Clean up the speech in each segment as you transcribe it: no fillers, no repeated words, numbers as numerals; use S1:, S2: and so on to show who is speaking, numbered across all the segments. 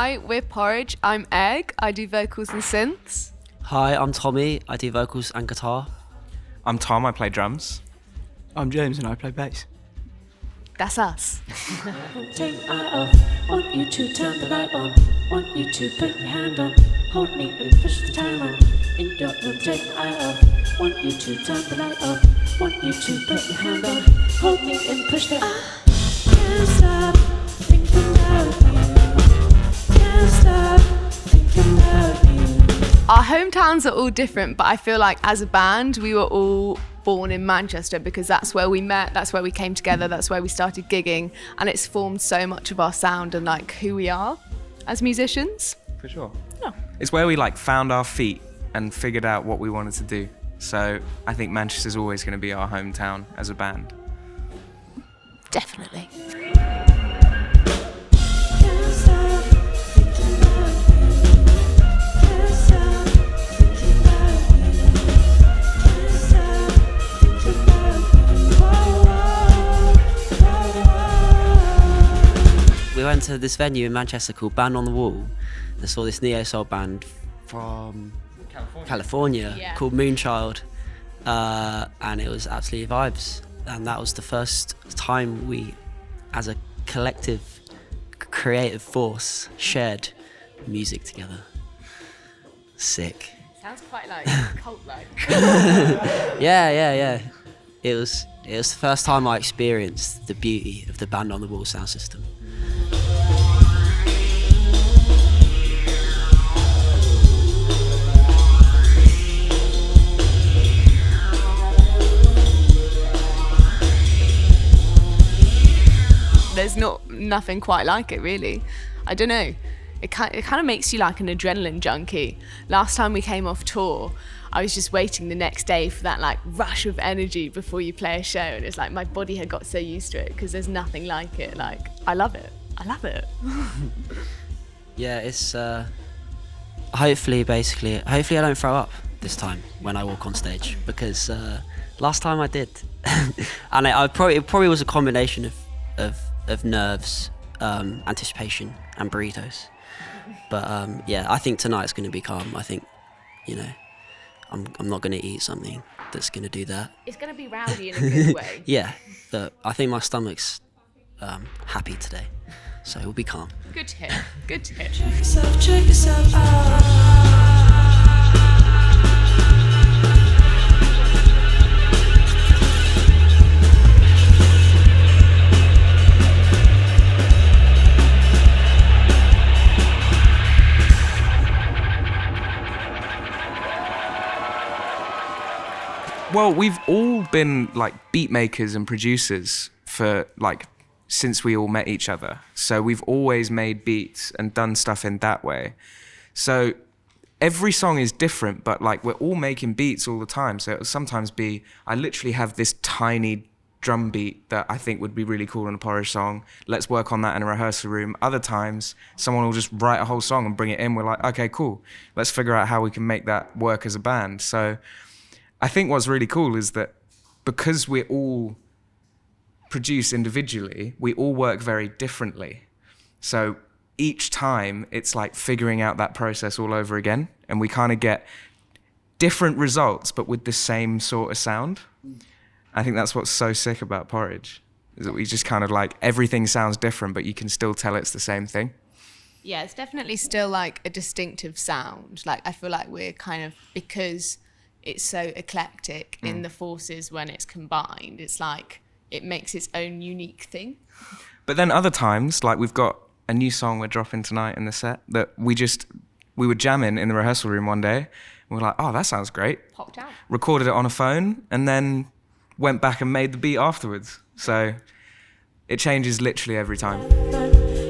S1: Hi, we're Porij. I'm Egg. I do vocals and synths.
S2: Hi, I'm Tommy. I do vocals and guitar.
S3: I'm Tom. I play drums.
S4: I'm James and I play bass.
S1: That's us.
S5: Take my eye off. Want you to turn the light on. Want you to put your hand on. Hold me and push the time on. In your room, take my eye off. Want you to turn the light off. Want you to put your hand on. Hold me and push the. Can't stop thinking about you. Can't stop thinking about you.
S1: Our hometowns are all different, but I feel like as a band, we were all born in Manchester because that's where we met, that's where we came together, that's where we started gigging, and it's formed so much of our sound and like who we are as musicians.
S3: For sure.
S1: Yeah.
S3: It's where we like found our feet and figured out what we wanted to do. So I think Manchester's always going to be our hometown as a band.
S1: Definitely.
S5: Can't stop thinking about you. Can't stop thinking about you. Can't stop thinking about you. Whoa, whoa.
S2: We went to this venue in Manchester called Band on the Wall and saw this neo-soul band from California
S1: Yeah.
S2: called Moonchild, and it was absolutely vibes. And that was the first time we, as a collective creative force, shared music together. Sick.
S1: Sounds quite like cult-like.
S2: Yeah. It was the first time I experienced the beauty of the Band on the Wall sound system.
S1: There's nothing quite like it, really. I don't know. It kind of makes you like an adrenaline junkie. Last time we came off tour, I was just waiting the next day for that like rush of energy before you play a show, and it's like my body had got so used to it because there's nothing like it. Like I love it.
S2: Yeah, it's hopefully I don't throw up this time when I walk on stage, because last time I did, and it probably was a combination of nerves, anticipation, and burritos. But yeah, I think tonight's going to be calm. I think, I'm not going to eat something that's going to do that.
S1: It's going to be rowdy in a good way.
S2: Yeah, but I think my stomach's happy today, so it will be calm.
S1: Good to hear.
S5: Check yourself out.
S3: Well, we've all been like beat makers and producers for like since we all met each other. So we've always made beats and done stuff in that way. So every song is different, but like we're all making beats all the time. So it'll sometimes be, I literally have this tiny drum beat that I think would be really cool in a Porij song. Let's work on that in a rehearsal room. Other times, someone will just write a whole song and bring it in. We're like, okay, cool. Let's figure out how we can make that work as a band. So I think what's really cool is that because we all produce individually, we all work very differently. So each time it's like figuring out that process all over again, and we kind of get different results but with the same sort of sound. I think that's what's so sick about Porij, is that we just kind of like everything sounds different but you can still tell it's the same thing.
S1: Yeah, it's definitely still like a distinctive sound. Like I feel like we're kind of, because it's so eclectic in the forces when it's combined, it's like it makes its own unique thing.
S3: But then other times, like we've got a new song we're dropping tonight in the set that we were jamming in the rehearsal room one day, and we're like, oh, that sounds great.
S1: Popped out.
S3: Recorded it on a phone and then went back and made the beat afterwards. So it changes literally every time.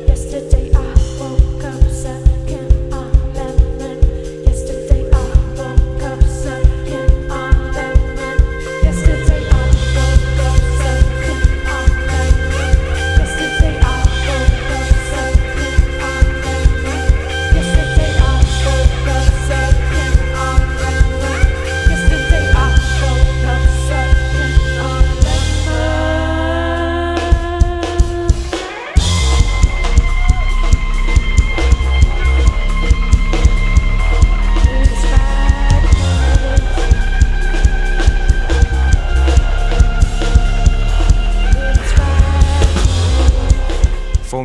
S5: Yesterday I woke up sucking on lemon. Yesterday I woke up sucking on lemon. Yesterday I woke up sucking on lemon. Yesterday I woke up sucking on lemon. Yesterday I woke up sucking on lemon. Yesterday I woke up sucking on lemon.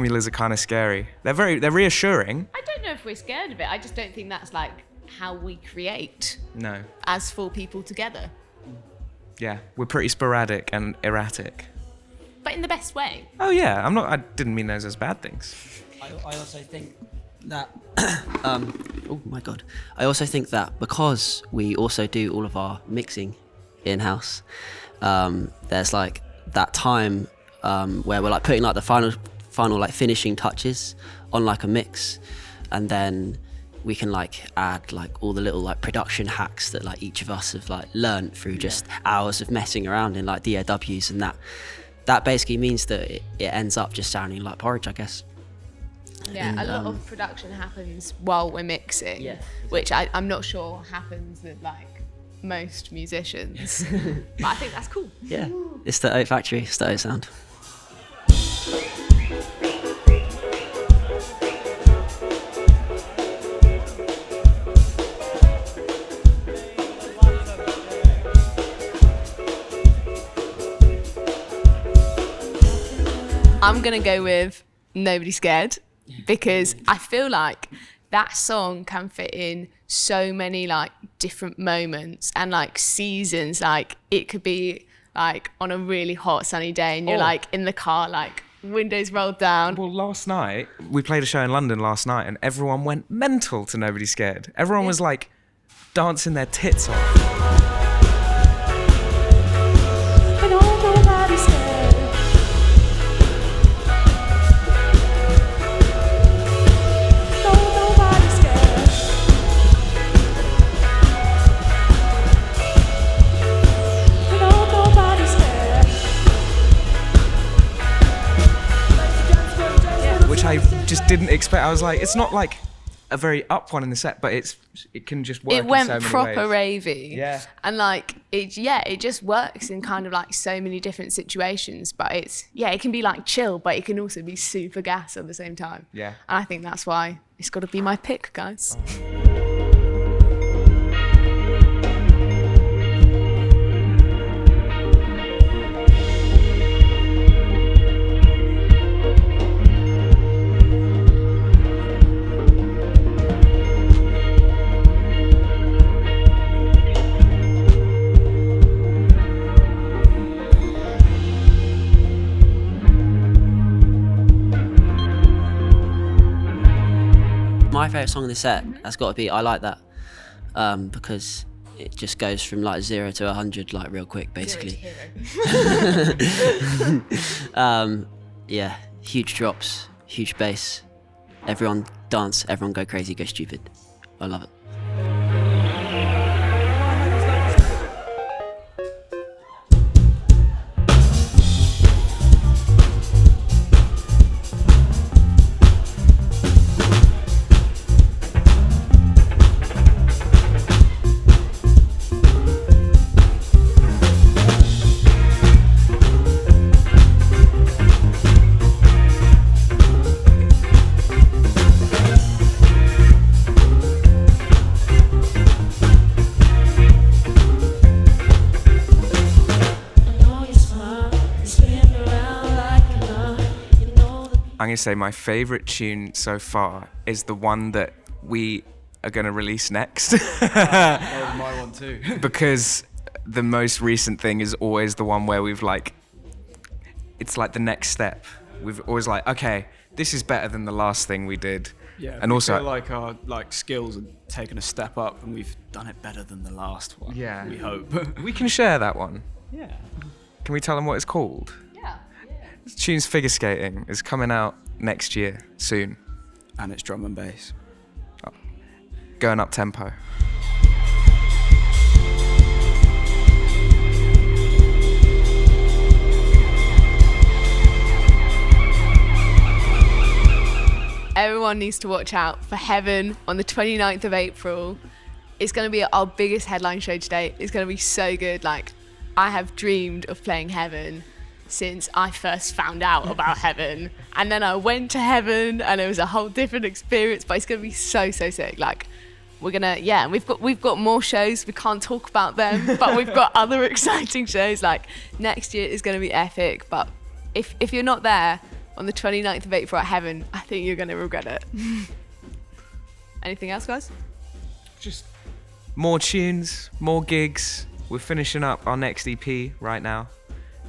S3: formulas are kind of scary. They're reassuring.
S1: I don't know if we're scared of it. I just don't think that's like how we create
S3: No.
S1: as 4 people together,
S3: Yeah, we're pretty sporadic and erratic.
S1: but in the best way.
S3: Oh yeah, I didn't mean those as bad things.
S2: I also think that oh my god, I also think that because we also do all of our mixing in-house, there's like that time where we're like putting like the final like finishing touches on like a mix, and then we can like add like all the little like production hacks that like each of us have like learned through just hours of messing around in like DAWs, and that basically means that it ends up just sounding like Porij, I guess.
S1: Yeah, a lot of production happens while we're mixing,
S2: Yeah,
S1: which I'm not sure happens with like most musicians. But I think that's cool.
S2: Yeah, it's the Oat Factory, it's the Oat sound.
S1: I'm gonna go with Nobody Scared, because I feel like that song can fit in so many like different moments and like seasons. Like it could be like on a really hot sunny day and you're like in the car, like windows rolled down.
S3: Well, last night we played a show in London last night, and everyone went mental to Nobody Scared. Everyone was like dancing their tits off.
S5: But oh, nobody's scared. No, nobody's scared. But oh, nobody's scared.
S3: Which I just didn't expect. I was like, it's not like a very up one in the set, but it can just work.
S1: It went
S3: in so
S1: proper
S3: many ways.
S1: ravey.
S3: Yeah.
S1: And like it just works in kind of like so many different situations. But it can be like chill, but it can also be super gas at the same time.
S3: Yeah.
S1: And I think that's why it's got to be my pick, guys.
S2: My favourite song in the set has got to be I Like That, because it just goes from like 0 to 100 like real quick, basically. Yeah, huge drops, huge bass, everyone dance, everyone go crazy, go stupid. I love it.
S3: I'm gonna say my favorite tune so far is the one that we are gonna release next.
S4: That was my one too.
S3: Because the most recent thing is always the one where we've like, it's like the next step. We've always like, okay, this is better than the last thing we did.
S4: Yeah,
S3: and
S4: we
S3: also
S4: feel like our skills have taken a step up, and we've done it better than the last one.
S3: Yeah.
S4: we hope.
S3: we can share that one.
S4: Yeah.
S3: Can we tell them what it's called?
S1: Yeah.
S3: The tune's Figure Skating. It's coming out next year, soon.
S4: And it's drum and bass.
S3: Going up tempo.
S1: Everyone needs to watch out for Heaven on the 29th of April. It's going to be our biggest headline show to date. It's going to be so good. Like, I have dreamed of playing Heaven since I first found out about Heaven. And then I went to Heaven and it was a whole different experience, but it's going to be so, so sick. Like, we're going to, yeah, we've got more shows. We can't talk about them, but we've got other exciting shows. Like, next year is going to be epic. But if you're not there on the 29th of April at Heaven, I think you're going to regret it. Anything else, guys?
S3: Just more tunes, more gigs. We're finishing up our next EP right now,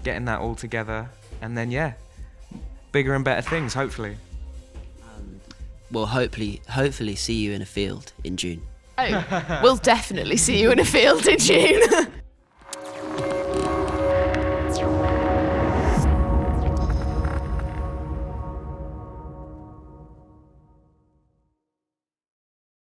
S3: getting that all together, and then yeah, bigger and better things, hopefully.
S2: We'll hopefully see you in a field in June.
S1: Oh, we'll definitely see you in a field in June.